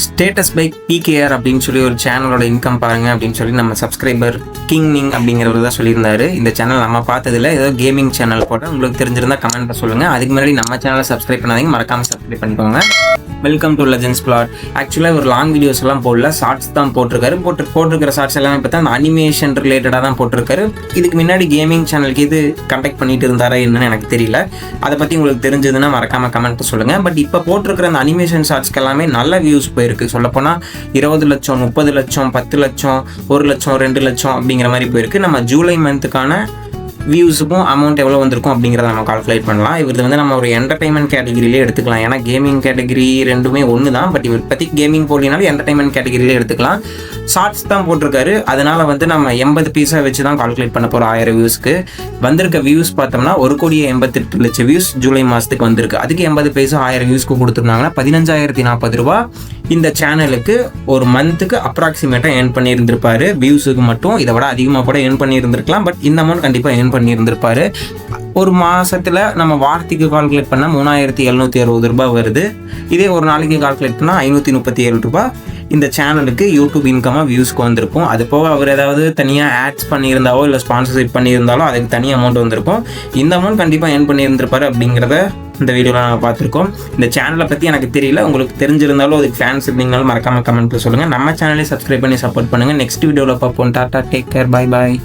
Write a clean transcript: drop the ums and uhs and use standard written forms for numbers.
Status by PKR அப்படின்னு சொல்லி ஒரு சேனலோட இன்கம் பாருங்க அப்படின்னு சொல்லி நம்ம சப்ஸ்கிரைபர் கிங் அப்படிங்கிறவர் தான் சொல்லியிருந்தாரு. இந்த சேனல் நம்ம பார்த்ததில்ல, ஏதோ கேமிங் சேனல் போட்டால் உங்களுக்கு தெரிஞ்சிருந்தா கமெண்ட்ல சொல்லுங்கள். அதுக்கு முன்னாடி நம்ம சேனலை சப்ஸ்கிரைப் பண்ணாதீங்க, மறக்காமல் சப்ஸ்கிரைப் பண்ணிக்கோங்க. Welcome to legends plat. ஆக்சுவலாக ஒரு லாங் வீடியோஸ் எல்லாம் போடல, ஷார்ட்ஸ் தான் போட்டிருக்காரு. போட்டிருக்கிற ஷார்ட்ஸ் எல்லாமே பார்த்தா அந்த அனிமேஷன் ரிலேட்டடாக தான் போட்டிருக்காரு. இதுக்கு முன்னாடி கேமிங் சேனலுக்கு இது கண்டக்ட் பண்ணிட்டு இருந்தாரா என்னன்னு எனக்கு தெரியல. அதை பற்றி உங்களுக்கு தெரிஞ்சதுன்னா மறக்காமல் கமெண்ட் சொல்லுங்கள். பட் இப்போ போட்டிருக்கிற அந்த அனிமேஷன் ஷார்ட்ஸ்க்கு எல்லாமே நல்ல வியூஸ் போயிருக்கு. சொல்லப்போனால் 20 லட்சம், 30 லட்சம், 10 லட்சம், 1 லட்சம், 2 லட்சம் அப்படிங்கிற மாதிரி போயிருக்கு. நம்ம ஜூலை மந்த்துக்கான வியூஸுக்கும் அமௌண்ட் எவ்வளோ வந்திருக்கும் அப்படிங்கிறத நம்ம கால்குலேட் பண்ணலாம். இவர் வந்து நம்ம ஒரு என்டர்டைன்மெண்ட் கேட்டகிரியிலே எடுத்துக்கலாம். ஏன்னா கேமிங் கேட்டகிரி ரெண்டுமே ஒன்று தான். பட் இவர் பற்றி கேமிங் போடலினாலும் என்டர்டைன்மெண்ட் கேட்டகிரியிலே எடுத்துக்கலாம். ஷார்ட்ஸ் தான் போட்டிருக்காரு. அதனால் வந்து நம்ம 80 பைசா வச்சு தான் கால்குலேட் பண்ண போகிறோம். 1000 வியூஸ்க்கு வந்திருக்க வியூஸ் பார்த்தோம்னா 1,88,00,000 வியூஸ் ஜூலை மாதத்துக்கு வந்திருக்கு. அதுக்கு 80 பைசா 1000 வியூஸ்க்கு கொடுத்துருந்தாங்கன்னா 15,040 ரூபா இந்த சேனலுக்கு ஒரு மந்த்துக்கு அப்ராக்சிமேட்டாக ஏர்ன் பண்ணியிருந்திருப்பாரு. வியூஸுக்கு மட்டும் இதை விட அதிகமாக கூட ஏர்ன் பண்ணியிருந்திருக்கலாம். பட் இந்த அமௌண்ட் கண்டிப்பாக ஏர்ன் பண்ணியிருந்திருப்பாரு. ஒரு மாதத்தில் நம்ம வாரத்துக்கு கால்குலேட் பண்ணால் 3,760 ரூபாய் வருது. இதே ஒரு நாளைக்கு கால்குலேட் பண்ணால் 537 ரூபாய் இந்த சேனலுக்கு யூடியூப் இன்கமாக வியூஸ்க்கு வந்திருக்கும். அது போக அவர் ஏதாவது தனியாக ஆட்ஸ் பண்ணியிருந்தாவோ இல்லை ஸ்பான்சர்ஷிப் பண்ணியிருந்தாலோ அதுக்கு தனி அமௌண்ட் வந்திருக்கும். இந்த அமௌண்ட் கண்டிப்பாக ஏர்ன் பண்ணியிருந்திருப்பாரு அப்படிங்கிறத இந்த வீடியோவில் நாங்கள் பார்த்துருக்கோம். இந்த சேனலை பற்றி எனக்கு தெரியல, உங்களுக்கு தெரிஞ்சிருந்தாலும் அதுக்கு ஃபேன்ஸ் இருந்தீங்கனாலும் மறக்காமல் கமெண்ட்டில் சொல்லுங்கள். நம்ம சேனலே சப்ஸ்கிரைப் பண்ணி சப்போர்ட் பண்ணுங்கள். நெக்ஸ்ட் வீடியோவில் பார்ப்போம். Tata, take care, bye bye.